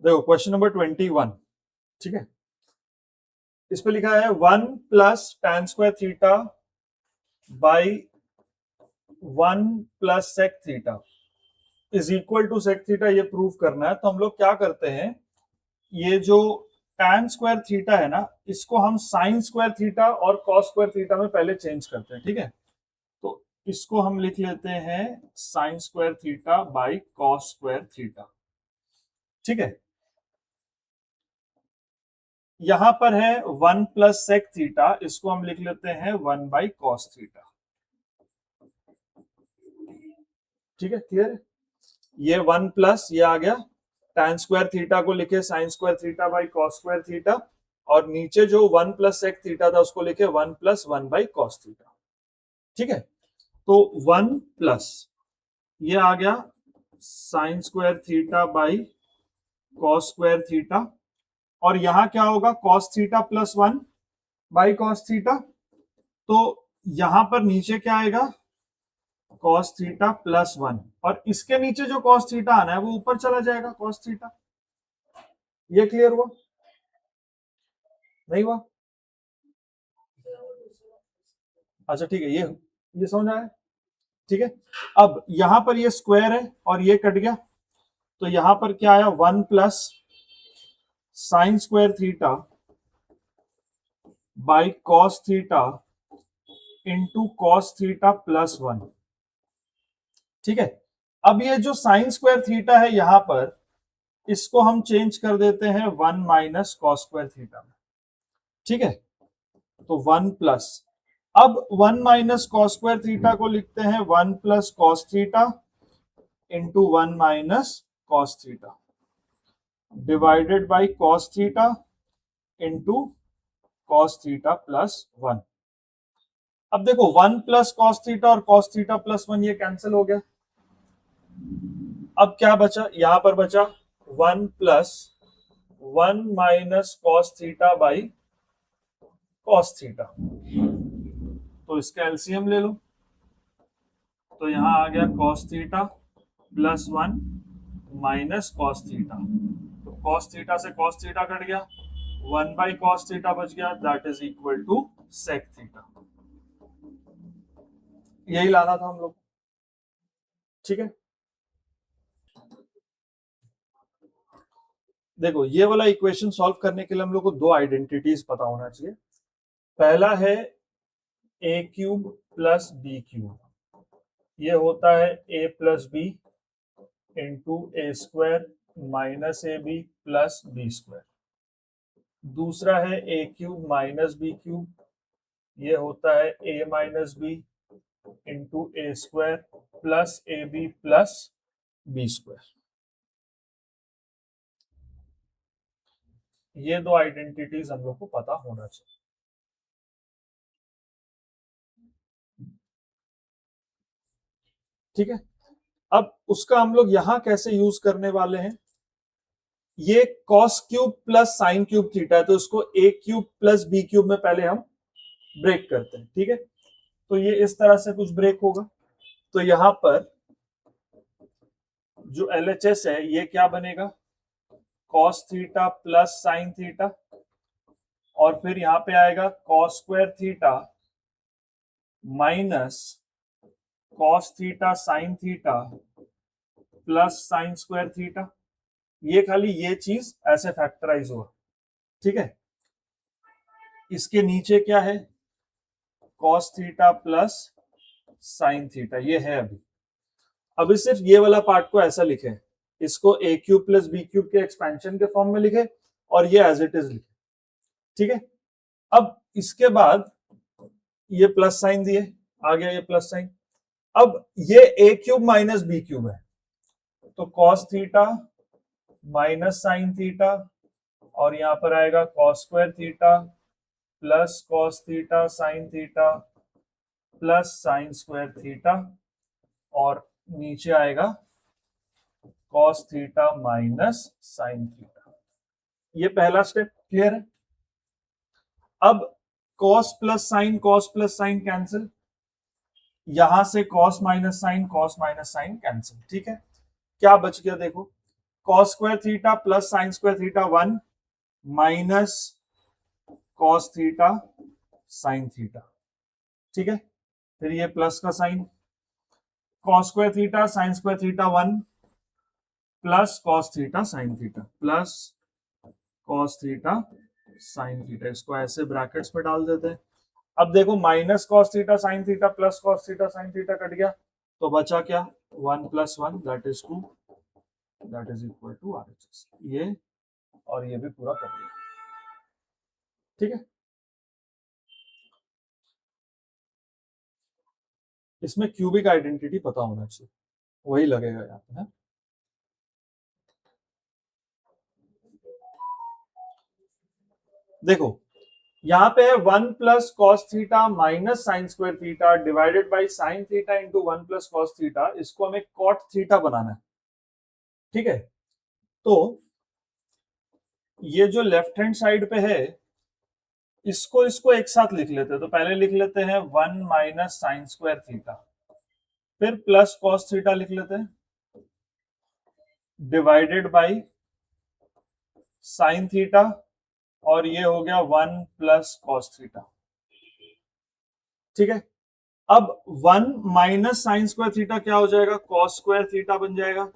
देखो question number 21, ठीक है। इस पे लिखा है 1 plus tan square theta by 1 plus sec theta is equal to sec theta, ये प्रूव करना है। तो हम लोग क्या करते हैं, ये जो tan स्क्वायर थीटा है ना, इसको हम साइन स्क्वायर थीटा और cos स्क्वायर थीटा में पहले चेंज करते हैं, ठीक है। तो इसको हम लिख लेते हैं sign square theta by cos square theta, ठीक है। यहां पर है 1 प्लस सेक थीटा, इसको हम लिख लेते हैं 1 बाई कॉस थीटा, ठीक है। क्लियर है? ये 1 प्लस ये आ गया tan स्क्वायर थीटा को लिखे sign square theta by cos square theta, और नीचे जो 1 प्लस सेक थीटा था उसको लिखे 1 प्लस 1 बाई कॉस थीटा, ठीक है। तो 1 प्लस ये आ गया sign square theta by cos square theta, और यहां क्या होगा cos theta plus 1 by cos theta. तो यहां पर नीचे क्या आएगा कॉस थीटा प्लस 1, और इसके नीचे जो कॉस थीटा आना है वो ऊपर चला जाएगा कॉस थीटा। ये क्लियर हुआ? नहीं हुआ? अच्छा ठीक है, ये समझ आया, ठीक है। अब यहां पर ये स्क्वायर है और ये कट गया, तो यहां पर क्या आया 1 plus sine square theta by cos theta into cos theta plus 1, ठीक है। अब ये जो साइन स्क्वायर थीटा है यहां पर, इसको हम चेंज कर देते हैं 1 माइनस कॉस स्क्वायर थीटा में, ठीक है। तो 1 प्लस, अब 1 माइनस कॉस स्क्वायर थीटा को लिखते हैं 1 plus cos theta into 1 minus cos theta divided by cos theta into cos theta plus 1। अब देखो 1 प्लस कॉस थीटा और कॉस थीटा प्लस 1 ये कैंसिल हो गया। अब क्या बचा, यहां पर बचा 1 plus 1 minus cos theta by cos theta, तो इसका एलसीएम ले लो। तो यहां आ गया cos theta plus 1 minus cos theta, तो कॉस थीटा से कॉस थीटा कट गया, 1 बाई कॉस थीटा बच गया, that is equal to sec theta. यही लाना था हम लोग, ठीक है। देखो ये वाला इक्वेशन सॉल्व करने के लिए हम लोग को दो आइडेंटिटीज पता होना चाहिए। पहला है A cube plus B cube, ये होता है A plus B into A square minus A B plus B square. दूसरा है A cube minus B cube, ये होता है A minus B into A square plus A B plus B square. ये दो आइडेंटिटीज हम लोग को पता होना चाहिए, ठीक है। अब उसका हम लोग यहां कैसे यूज करने वाले हैं, ये cos cube plus sine cube theta है, तो इसको ए क्यूब प्लस बी क्यूब में पहले हम ब्रेक करते हैं, ठीक है। तो ये इस तरह से कुछ ब्रेक होगा, तो यहां पर जो एलएचएस है ये क्या बनेगा cos theta plus sine theta, और फिर यहां पे आएगा cos square theta minus cos theta sine theta plus sine square theta. ये खाली ये चीज ऐसे फैक्टराइज हुआ, ठीक है। इसके नीचे क्या है cos theta plus sine theta, ये है अभी सिर्फ ये वाला पार्ट को ऐसा लिखे, इसको ए क्यूब प्लस बी क्यूब के एक्सपेंशन के फॉर्म में लिखे और ये एज इट इज लिखे, ठीक है। अब इसके बाद ये प्लस साइन दिए, आ गया ये प्लस साइन। अब ये ए क्यूब माइनस बी क्यूब है, तो cos theta minus sine theta, और यहां पर आएगा cos square theta plus cos theta sine theta plus sine square theta, और नीचे आएगा cos theta minus sine theta. ये पहला स्टेप क्लियर है। अब कॉस प्लस साइन कैंसिल, यहां से कॉस माइनस साइन कैंसिल, ठीक है। क्या बच गया देखो, cos square theta plus sine square theta 1 minus cos theta sine theta, ठीक है। फिर ये प्लस का sign, cos square theta sine square theta 1 plus cos theta sine theta plus cos theta sine theta, इसको ऐसे ब्रैकेट्स में डाल देते हैं। अब देखो minus cos theta sine theta plus cos theta sine theta cut गया, तो बचा क्या, 1 plus 1 that is 2, that is equal to RHS। ये और ये भी पूरा कर दिया, ठीक है। इसमें क्यूबिक आइडेंटिटी पता होना चाहिए, वही लगेगा यहाँ पे, है? देखो यहाँ पे है 1 plus cos theta minus sign square theta divided by sine theta into 1 plus cos theta, इसको हमें कॉट थीटा बनाना है, ठीक है। तो ये जो लेफ्ट हैंड साइड पे है इसको इसको एक साथ लिख लेते हैं, तो पहले लिख लेते हैं 1 माइनस साइन स्क्वायर थीटा, फिर प्लस कॉस थीटा लिख लेते हैं डिवाइडेड बाई साइन थीटा, और ये हो गया 1 प्लस कॉस थीटा, ठीक है। अब 1 माइनस साइन स्क्वायर थीटा क्या हो जाएगा, कॉस स्क्वायर थीटा बन जाएगा,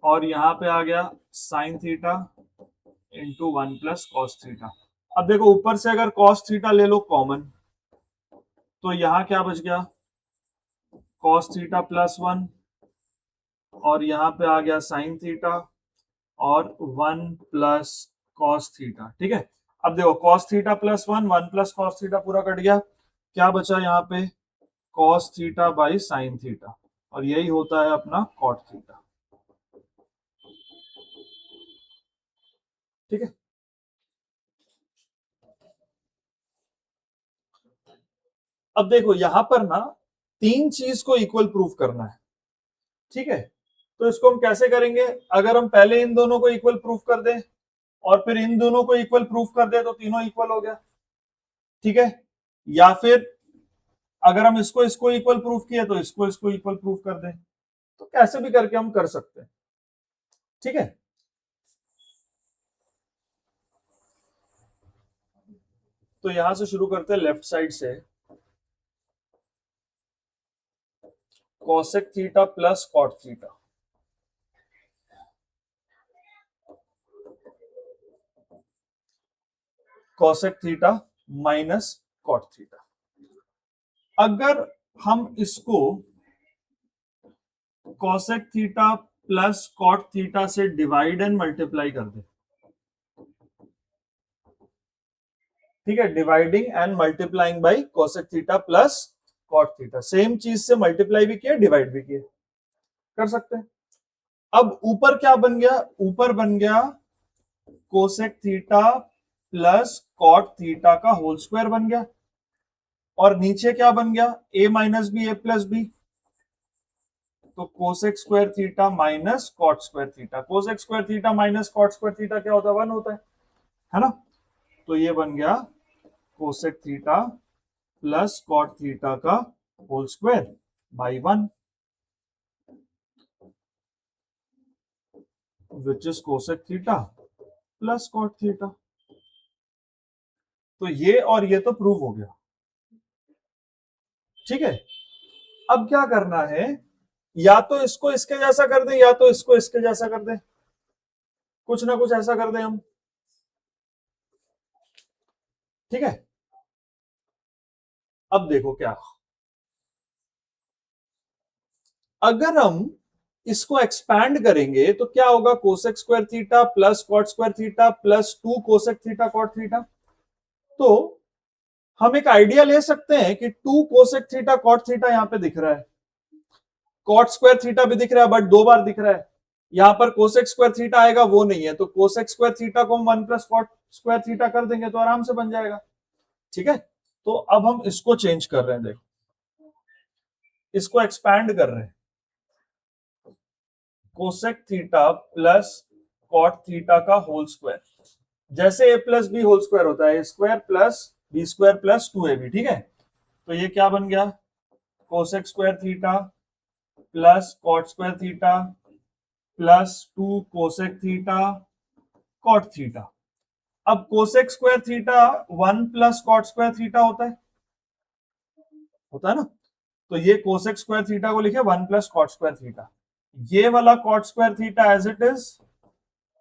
और यहां पे आ गया sine theta into 1 plus cos theta. अब देखो ऊपर से अगर कॉस थीटा ले लो कॉमन, तो यहां क्या बच गया, कॉस थीटा प्लस 1, और यहां पे आ गया साइन थीटा और 1 प्लस कॉस थीटा, ठीक है। अब देखो cos theta plus 1 plus cos theta पूरा कट गया, क्या बचा यहाँ पे, cos theta by sine theta, और यही होता है अपना कॉट थीटा, ठीक है। अब देखो यहां पर ना 3 चीज को इक्वल प्रूफ करना है, ठीक है। तो इसको हम कैसे करेंगे, अगर हम पहले इन दोनों को इक्वल प्रूफ कर दें और फिर इन दोनों को इक्वल प्रूफ कर दें तो तीनों इक्वल हो गया, ठीक है। या फिर अगर हम इसको इसको इक्वल प्रूफ किए तो इसको इसको इक्वल प्रूफ कर दें, तो कैसे भी करके हम कर सकते हैं, ठीक है। तो यहां से शुरू करते हैं लेफ्ट साइड से, cosec theta plus cot theta, cosec theta minus cot theta. अगर हम इसको cosec theta plus cot theta से डिवाइड एंड मल्टीप्लाई कर दे, ठीक है, dividing and multiplying by cosec theta plus cot theta, same चीज से मल्टीप्लाई भी किया डिवाइड भी किया, कर सकते हैं। अब ऊपर क्या बन गया, ऊपर बन गया cosec theta plus cot theta का होल स्क्वायर बन गया, और नीचे क्या बन गया, A minus B A plus B, तो cosec square theta minus cot square theta, cosec square theta minus cot square theta क्या होता है, 1 होता है ना। तो ये बन गया cosec theta plus cot theta का whole square by 1, which is cosec theta plus cot theta. तो ये और ये तो प्रूव हो गया, ठीक है। अब क्या करना है, या तो इसको इसके जैसा कर दें या तो इसको इसके जैसा कर दें, कुछ ना कुछ ऐसा कर दें हम, ठीक है। अब देखो क्या, अगर हम इसको एक्सपैंड करेंगे तो क्या होगा, cosec square theta plus cot square theta plus 2 cosec theta cot theta. तो हम एक आइडिया ले सकते हैं कि 2 कोसेक थीटा कॉट थीटा यहां पे दिख रहा है, कॉट स्क्वायर थीटा भी दिख रहा है बट 2 बार दिख रहा है, यहां पर कोसेक स्क्वायर थीटा आएगा वो नहीं है, तो कोसेक स्क्वायर थीटा को हम 1 प्लस कॉट स्क्वायर थीटा कर देंगे तो आराम से बन जाएगा, ठीक है। तो अब हम इसको चेंज कर रहे हैं, देखो इसको एक्सपैंड कर रहे हैं, cosec theta plus cot theta का होल स्क्वायर, जैसे A plus B whole square होता है, A square plus B square plus 2ab, ठीक है। तो ये क्या बन गया, cosec square theta plus cot square theta plus 2 cosec theta cot theta. अब cosec square theta 1 plus cot square theta होता है ना। तो ये कोसेक स्क्वायर थीटा को लिखे 1 प्लस कॉट स्क्वायर थीटा, ये वाला cot square theta as it is,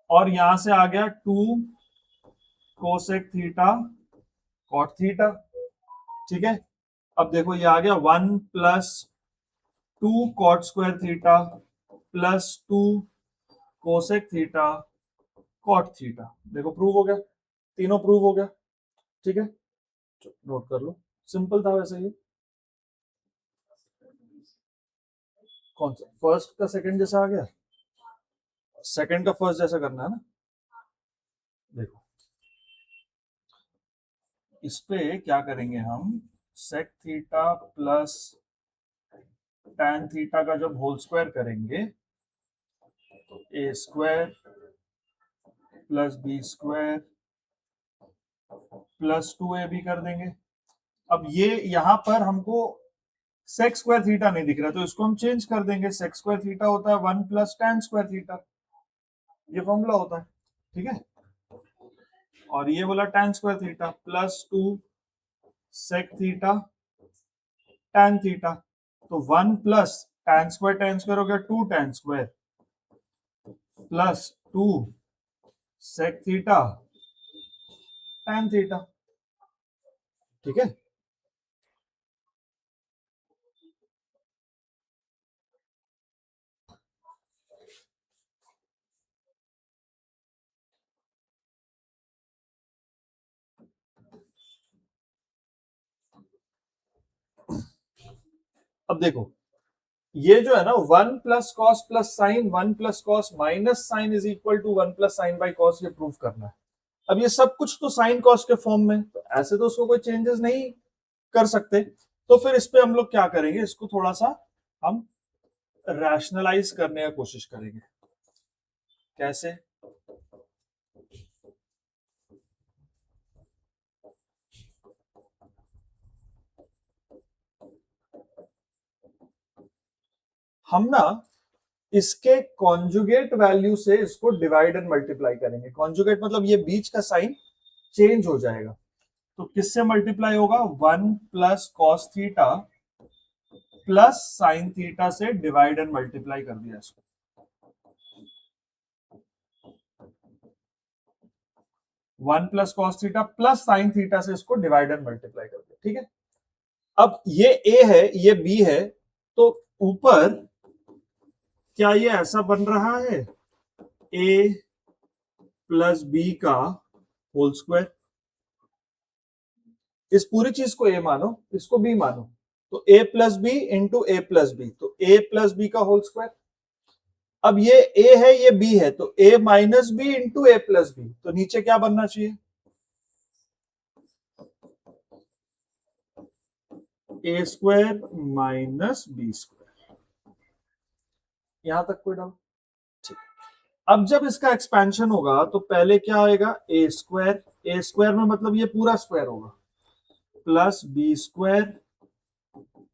और यहां से आ गया 2 कोसेक थीटा कॉट थीटा। ठीक है, अब देखो ये आ गया 1 plus 2 cot square theta plus 2 cosec theta cot theta. देखो प्रूव हो गया, तीनों प्रूव हो गया। ठीक है, नोट कर लो, सिंपल था वैसे ये। कौन सा फर्स्ट का सेकंड जैसा आ गया, सेकंड का फर्स्ट जैसा करना है ना। देखो इस पे क्या करेंगे हम, sec theta plus tan theta का जब होल स्क्वायर करेंगे तो A square plus B square plus 2ab कर देंगे। अब ये यहां पर हमको सेक स्क्वायर थीटा नहीं दिख रहा, तो इसको हम चेंज कर देंगे। सेक स्क्वायर थीटा होता है 1 प्लस टैन स्क्वायर थीटा, ये फॉर्मूला होता है। ठीक है, और ये बोला tan square theta plus 2 sec theta tan theta, तो 1 प्लस टैन स्क्वायर हो गया 2 tan square plus 2 sec theta tan theta. ठीक है, अब देखो ये जो है ना 1 plus cos plus sine 1 plus cos minus sine is equal to 1 plus sine by cos, ये प्रूव करना है। अब ये सब कुछ तो साइन कॉस के फॉर्म में, तो ऐसे तो उसको कोई चेंजेस नहीं कर सकते। तो फिर इस पे हम लोग क्या करेंगे, इसको थोड़ा सा हम रैशनलाइज करने की कोशिश करेंगे। कैसे, हम ना इसके कॉन्जुगेट वैल्यू से इसको डिवाइड एंड मल्टीप्लाई करेंगे। कॉन्जुगेट मतलब ये बीच का साइन चेंज हो जाएगा, तो किससे मल्टीप्लाई होगा, 1 plus cos theta plus sine theta से डिवाइड एंड मल्टीप्लाई कर दिया इसको। 1 plus cos theta plus sine theta से इसको डिवाइड एंड मल्टीप्लाई कर दिया। ठीक है, अब ये ए है ये बी है, तो ऊपर क्या ये ऐसा बन रहा है, ए प्लस बी का होल स्क्वायर। इस पूरी चीज को ए मानो, इसको बी मानो, तो ए plus B into A plus B, तो ए प्लस बी का होल स्क्वायर। अब ये ए है ये बी है, तो ए minus B into A plus B, तो नीचे क्या बनना चाहिए, ए स्क्वायर माइनस बी स्क्वायर। यहां तक कोई डाउट, ठीक। अब जब इसका एक्सपेंशन होगा तो पहले क्या आएगा, ए स्क्वायर में मतलब ये पूरा स्क्वायर होगा, plus B square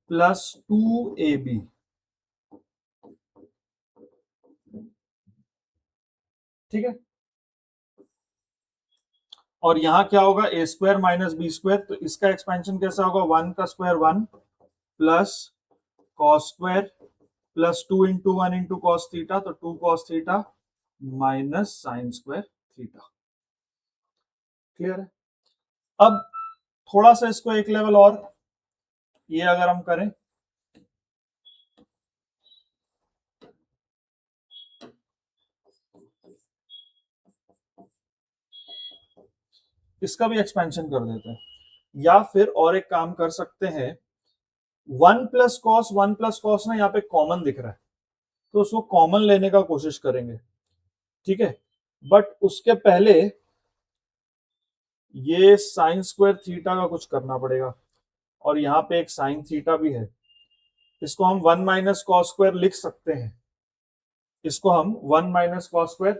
plus 2ab। ठीक है, और यहां क्या होगा, ए स्क्वायर माइनस बी स्क्वायर, तो इसका एक्सपेंशन कैसा होगा, 1 का square 1 plus cos square plus 2 into 1 into cos theta, तो 2 cos theta minus sign square theta. Clear है। अब थोड़ा सा इसको एक लेवल और ये अगर हम करें, इसका भी एक्सपेंशन कर देते हैं, या फिर और एक काम कर सकते हैं, 1 प्लस कॉस ना यहाँ पे कॉमन दिख रहा है, तो उसको कॉमन लेने का कोशिश करेंगे। ठीक है, बट उसके पहले ये साइन स्क्वायर थीटा का कुछ करना पड़ेगा, और यहाँ पे एक साइन थीटा भी है, इसको हम 1 माइनस कॉस स्क्वायर लिख सकते हैं, इसको हम 1 माइनस कॉस स्क्वायर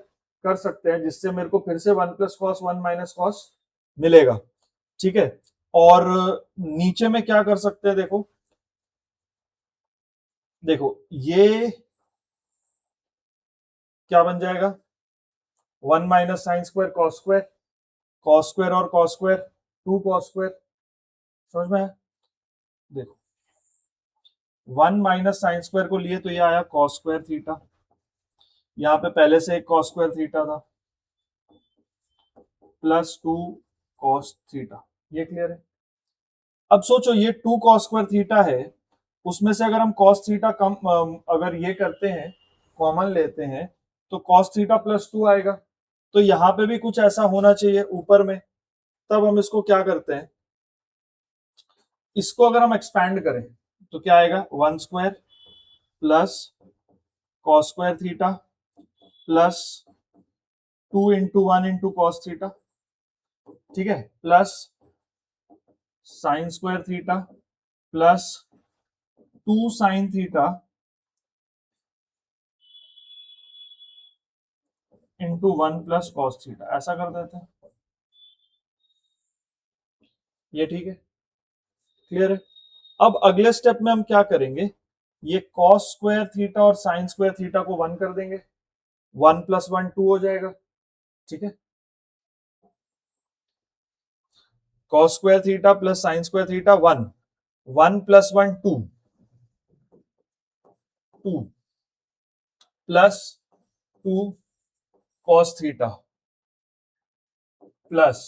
कर सकते हैं, जिससे मेरे को फिर से 1 प्लस कॉस 1 माइनस कॉस मिलेगा। ठीक है, और नीचे में क्या कर सकते हैं, देखो देखो ये क्या बन जाएगा, 1 - sin² cos स्क्वायर और cos स्क्वायर 2 cos स्क्वायर। समझ में आया? देखो 1 - sin² को लिए तो ये आया cos स्क्वायर थीटा, यहाँ पे पहले से एक cos स्क्वायर थीटा था, +2 cos थीटा। ये क्लियर है? अब सोचो ये 2 cos स्क्वायर थीटा है, उसमें से अगर हम cos थीटा कम अगर ये करते हैं, कॉमन लेते हैं, तो cos थीटा +2 आएगा। तो यहाँ पे भी कुछ ऐसा होना चाहिए ऊपर में, तब हम इसको क्या करते हैं, इसको अगर हम एक्सपैंड करें तो क्या आएगा, 1² plus cos square theta plus 2 × 1 × cos theta, ठीक है, plus sin² theta plus 2 sin theta into 1 + cos theta, ऐसा कर देते हैं। ये ठीक है, क्लियर है? अब अगले स्टेप में हम क्या करेंगे, ये cos स्क्वायर थीटा और sin स्क्वायर थीटा को 1 कर देंगे, 1 + 1 2 हो जाएगा, ठीक है। cos square theta plus sin square theta 1, 1 + 1 2, 2 plus 2 cos theta plus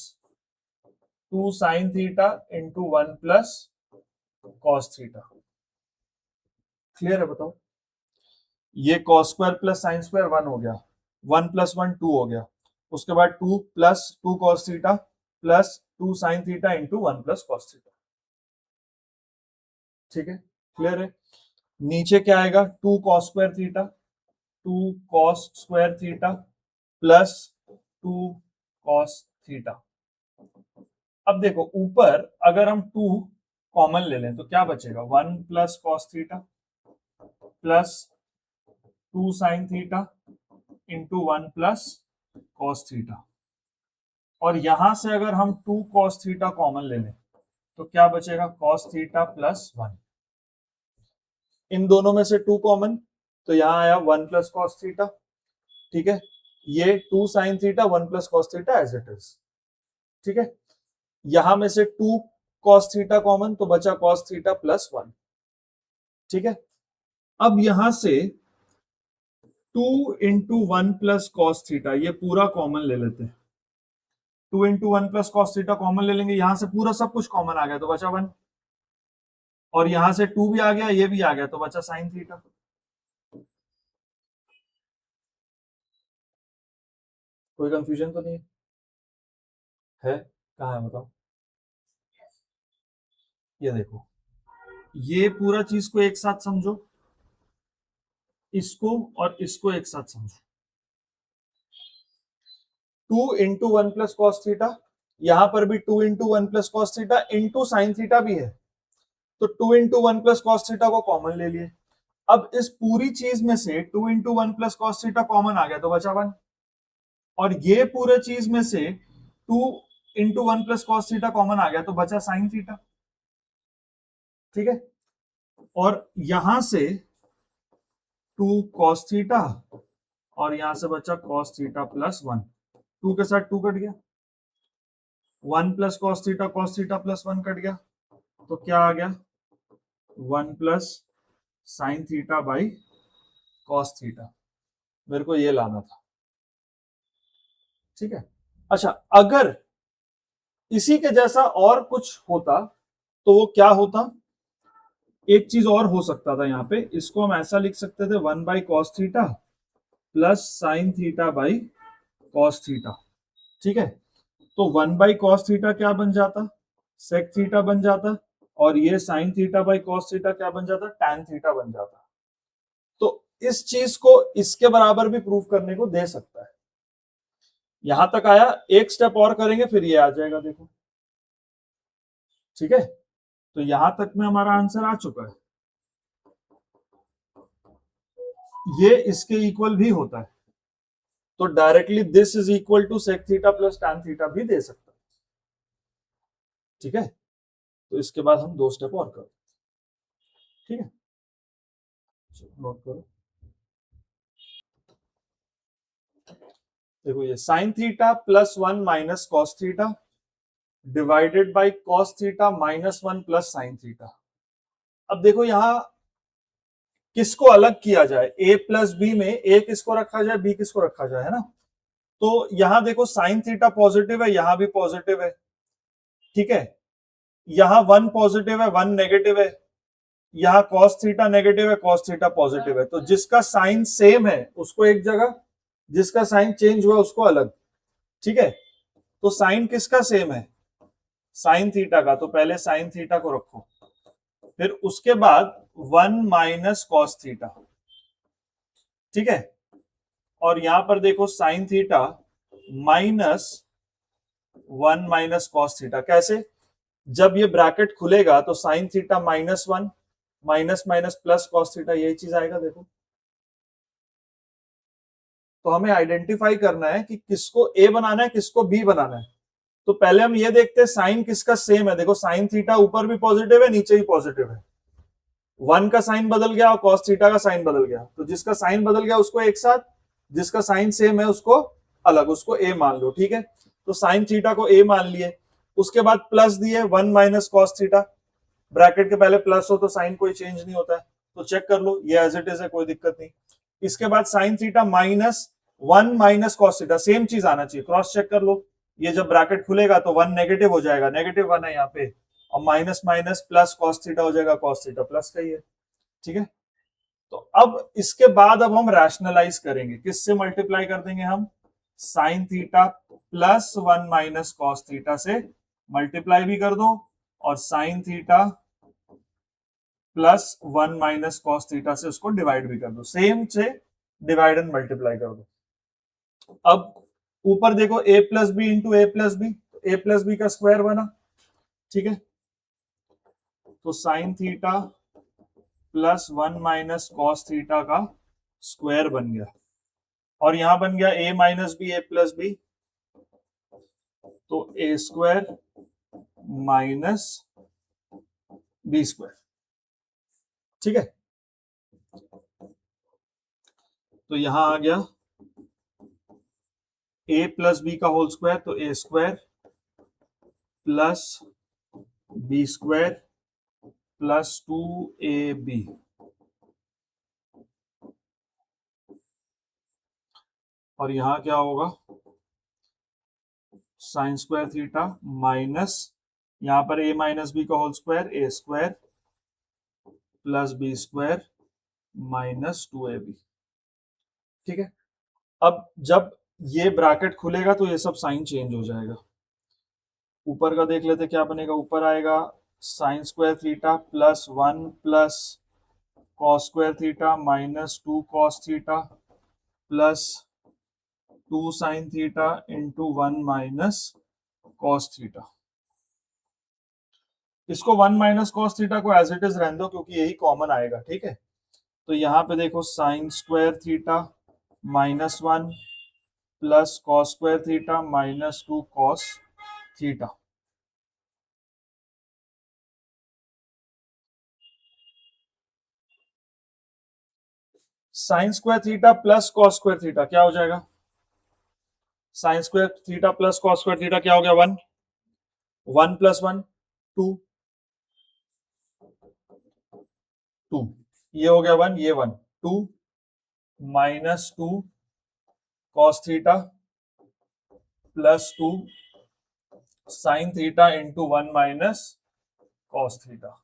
2 sin theta into 1 + cos theta. Clear है? बताओ, ये cos square plus sin square 1 हो गया, 1 + 1 2 हो गया, उसके बाद 2 + 2 cos theta plus 2 sin theta into 1 + cos theta. ठीक है, क्लियर है? नीचे क्या आएगा, 2 cos square theta, 2 cos square theta plus 2 cos theta. अब देखो ऊपर अगर हम 2 कॉमन ले लें तो क्या बचेगा, 1 + cos theta plus 2 sin theta into 1 + cos theta. और यहां से अगर हम 2 cos थीटा कॉमन ले लें तो क्या बचेगा, cos थीटा प्लस 1। इन दोनों में से 2 कॉमन, तो यहां आया 1 + cos थीटा, ठीक है। ये 2 sin theta 1 + cos theta as it is, ठीक है। यहां में से 2 cos थीटा कॉमन, तो बचा cos थीटा प्लस 1, ठीक है। अब यहां से 2 × 1 + cos थीटा ये पूरा कॉमन ले लेते हैं, 2 × 1 + cos थीटा कॉमन ले लेंगे, यहां से पूरा सब कुछ कॉमन आ गया तो बचा 1, और यहां से 2 भी आ गया, ये भी आ गया, तो बचा sin थीटा। कोई कंफ्यूजन तो नहीं है? कहाँ है बताओ? ये देखो, ये पूरा चीज को एक साथ समझो, इसको और इसको एक साथ समझो। 2 × 1 + cos थीटा, यहां पर भी 2 × 1 + cos theta into sin theta भी है, तो 2 × 1 + cos थीटा को कॉमन ले लिए। अब इस पूरी चीज में से 2 × 1 + cos थीटा कॉमन आ गया तो बचा 1, और ये पूरे चीज में से 2 × 1 + cos थीटा कॉमन आ गया तो बचा sin थीटा, ठीक है। और यहां से 2 cos थीटा और यहां से बचा cos थीटा प्लस 1, 2 के साथ 2 कट गया, 1 + cos थीटा प्लस 1 कट गया, तो क्या आ गया, 1 + sin theta by cos theta. मेरे को ये लाना था, ठीक है। अच्छा, अगर इसी के जैसा और कुछ होता तो वो क्या होता, एक चीज और हो सकता था, यहाँ पे इसको हम ऐसा लिख सकते थे, 1/cos theta plus sin theta by cos theta, ठीक है। तो 1/cos थीटा क्या बन जाता, sec थीटा बन जाता, और ये sin theta by cos theta क्या बन जाता, tan थीटा बन जाता। तो इस चीज को इसके बराबर भी प्रूव करने को दे सकता है। यहां तक आया, एक स्टेप और करेंगे फिर ये आ जाएगा, देखो, ठीक है। तो यहां तक में हमारा आंसर आ चुका है, ये इसके इक्वल भी होता है, तो directly this is equal to sec theta plus tan theta भी दे सकता है, ठीक है। तो इसके बाद हम 2 स्टेप और करें, ठीक है, नोट करो। देखो ये sign theta plus 1 minus cos theta divided by cos theta minus 1 plus sine theta. अब देखो यहां किसको अलग किया जाए, ए प्लस बी में ए किसको रखा जाए, बी किसको रखा जाए, है ना। तो यहां देखो साइन थीटा पॉजिटिव है, यहां भी पॉजिटिव है, ठीक है। यहां वन पॉजिटिव है, वन नेगेटिव है, यहां कॉस थीटा नेगेटिव है, कॉस थीटा पॉजिटिव है। तो जिसका साइन सेम है उसको एक जगह, जिसका साइन चेंज हुआ उसको अलग, ठीक है। तो साइन किसका सेम है, साइन थीटा का, तो पहले साइन थीटा को रखो, फिर उसके बाद 1 माइनस कॉस थीटा, ठीक है। और यहां पर देखो sine theta minus 1 minus cos theta, कैसे, जब ये ब्रैकेट खुलेगा तो sine theta minus 1 minus minus plus cos theta, यही चीज आएगा देखो। तो हमें आइडेंटिफाई करना है कि किसको ए बनाना है, किसको बी बनाना है। तो पहले हम ये देखते हैं साइन किसका सेम है। देखो साइन थीटा ऊपर भी पॉजिटिव है, नीचे भी पॉजिटिव है, वन का साइन बदल गया और कॉस थीटा का साइन बदल गया। तो जिसका साइन बदल गया उसको एक साथ, जिसका साइन सेम है उसको अलग, उसको ए मान लो, ठीक है। तो साइन थीटा को ए मान लिए, उसके बाद प्लस दिए 1 माइनस कॉस थीटा, ब्रैकेट के पहले प्लस हो तो साइन कोई चेंज नहीं होता है, तो चेक कर लो ये एज इट इज है, कोई दिक्कत नहीं। इसके बाद sine theta minus 1 minus cos theta, same चीज आना चाहिए, क्रॉस चेक कर लो। ये जब ब्रैकेट खुलेगा तो 1 नेगेटिव हो जाएगा, नेगेटिव 1 है यहाँ पे, और minus minus plus cos theta हो जाएगा, कॉस थीटा प्लस का ही है, ठीक है। तो अब इसके बाद अब हम रैशनलाइज करेंगे, किससे मल्टीप्लाई कर देंगे हम, sign theta plus 1 minus cos theta से मल्टीप्लाई भी कर दो, और sign theta plus 1 minus cos theta से उसको डिवाइड भी कर दो, सेम से डिवाइड एंड मल्टीप्लाई कर दो। अब ऊपर देखो A plus B into A plus B, A plus B का स्क्वायर बना, ठीक है। तो sine theta plus 1 minus cos theta का स्क्वायर बन गया, और यहां बन गया A minus B A plus B, तो A square minus B square, ठीक है। तो यहां आ गया ए प्लस बी का होल स्क्वायर, तो A square plus B square plus 2ab, और यहां क्या होगा, साइन स्क्वायर थीटा माइनस, यहां पर ए माइनस बी का whole square, A square plus B square minus 2ab, ठीक है। अब जब ये ब्रैकेट खुलेगा तो ये सब साइन चेंज हो जाएगा। ऊपर का देख लेते क्या बनेगा, ऊपर आएगा sign square theta plus 1 plus cos square theta minus 2 cos theta plus 2 sine theta into 1 minus cos theta. इसको 1 माइनस कॉस थीटा को एज इट इज रहने दो क्योंकि यही कॉमन आएगा, ठीक है। तो यहां पे देखो sign square theta minus 1 plus cos square theta minus 2 cos theta, sine square theta plus cos square theta क्या हो जाएगा, sign square theta plus cos square theta क्या हो गया, 1, 1 प्लस 1 2, 2, ये हो गया 1, ये 1, 2 minus 2 cos theta plus 2 sine theta into 1 minus cos theta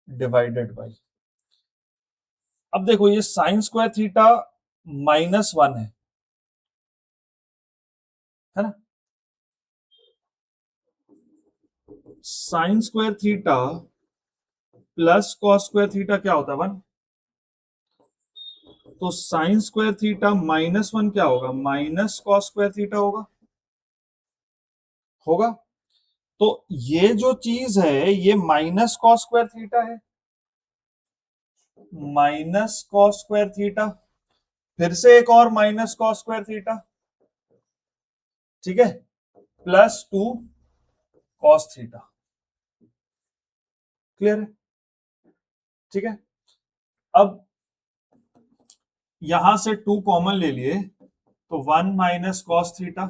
divided by, अब देखो ये साइन स्क्वायर थीटा माइनस 1 है ना, sign square theta plus cos square theta क्या होता है, 1, तो साइन स्क्वायर थीटा माइनस 1 क्या होगा, माइनस कॉस स्क्वायर थीटा होगा, होगा। तो ये जो चीज है ये माइनस कॉस स्क्वायर थीटा है, माइनस कॉस स्क्वायर थीटा, फिर से एक और माइनस कॉस स्क्वायर थीटा, ठीक है, प्लस 2 कॉस थीटा, क्लियर है, ठीक है। अब यहां से 2 कॉमन ले लिए, तो 1 माइनस कॉस थीटा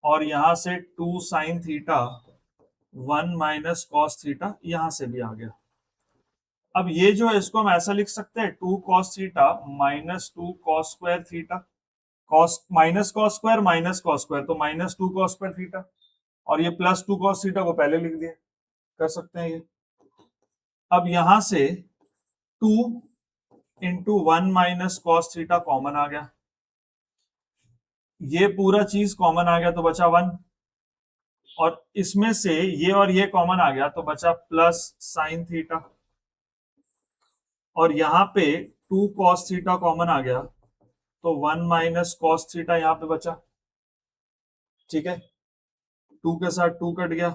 और यहां से 2 sine theta, 1 minus cos theta यहां से भी आ गया। अब ये जो है इसको हम ऐसा लिख सकते हैं 2 cos theta minus 2 cos square theta, cos minus cos square minus cos square तो माइनस 2 कॉस स्क्वायर थीटा, और ये प्लस 2 कॉस थीटा को पहले लिख दिया, कर सकते हैं ये। अब यहां से 2 into 1 minus cos theta common आ गया, ये पूरा चीज कॉमन आ गया तो बचा 1, और इसमें से ये और ये कॉमन आ गया तो बचा प्लस साइन थीटा, और यहाँ पे 2 कॉस थीटा कॉमन आ गया तो 1 माइनस कॉस थीटा यहाँ पे बचा। ठीक है, 2 के साथ 2 कट गया,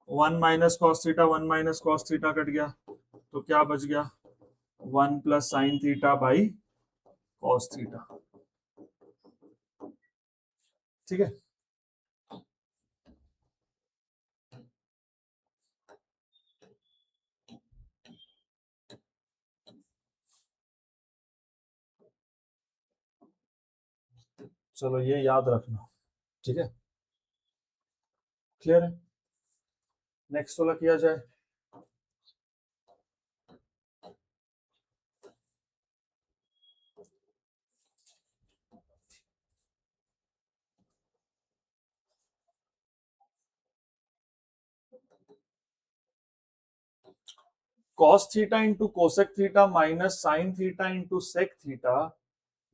1 minus cos theta 1 minus cos theta cut गया, तो क्या बच गया 1 plus sine theta by cos theta. ठीक है, चलो ये याद रखना। ठीक है, क्लियर है। नेक्स्ट वाला किया जाए। cos theta into cosec theta minus sin theta into sec theta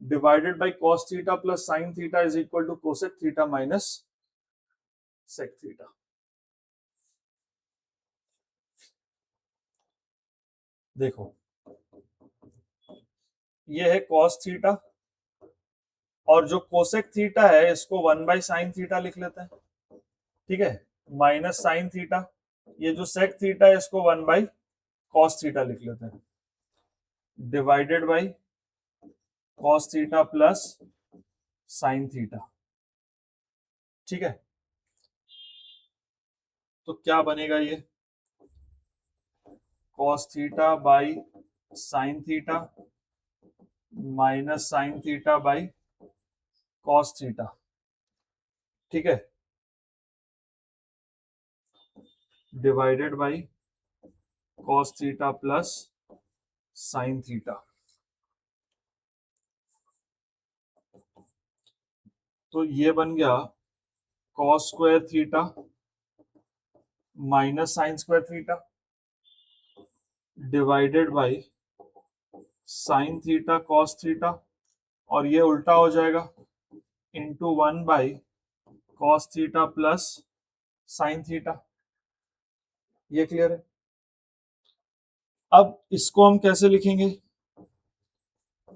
divided by cos theta plus sin theta is equal to cosec theta minus sec theta। देखो ये है cos थीटा, और जो कोसेक थीटा है इसको 1 बाई साइन थीटा लिख लेते हैं। ठीक है, माइनस साइन थीटा, ये जो सेक थीटा है इसको 1 बाई कॉस थीटा लिख लेते हैं, divided by cos theta plus sign theta. ठीक है, तो क्या बनेगा ये cos theta by sine theta minus sine theta by cos theta. ठीक है, divided by cos theta plus sine theta. तो ये बन गया cos square theta minus sign square theta divided by sine theta cos theta, और ये उल्टा हो जाएगा into 1 by cos theta plus sine theta. ये क्लियर है। अब इसको हम कैसे लिखेंगे,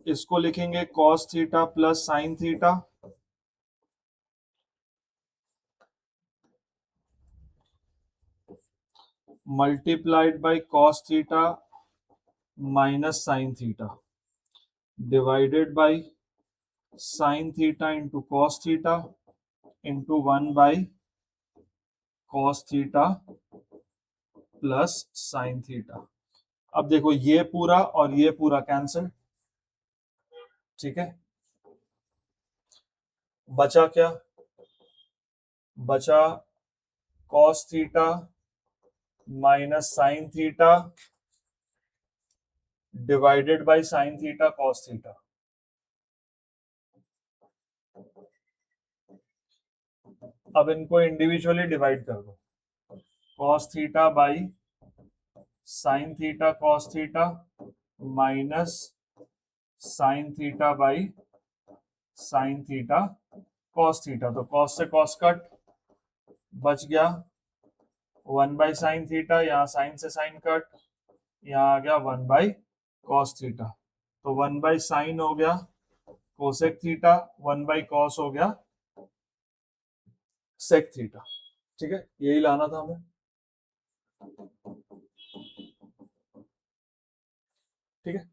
इसको लिखेंगे cos theta plus sine theta multiplied by cos theta minus sine theta divided by sine theta into cos theta into 1 by cos theta plus sine theta. अब देखो ये पूरा और ये पूरा कैंसिल। ठीक है, बचा क्या, बचा cos theta minus sine theta divided by sine theta cos theta. अब इनको इंडिविजुअली डिवाइड कर दो, cos theta by sine theta cos theta minus sine theta by sine theta cos theta. तो कॉस से कॉस कट, बच गया 1 by sine theta, यहाँ sign से साइन कट, यहाँ आ गया 1 बाई कॉस थीटा। तो 1 बाई साइन हो गया कोसेक थीटा, 1 बाई कॉस हो गया सेक थीटा। ठीक है, यही लाना था हमें। ठीक है।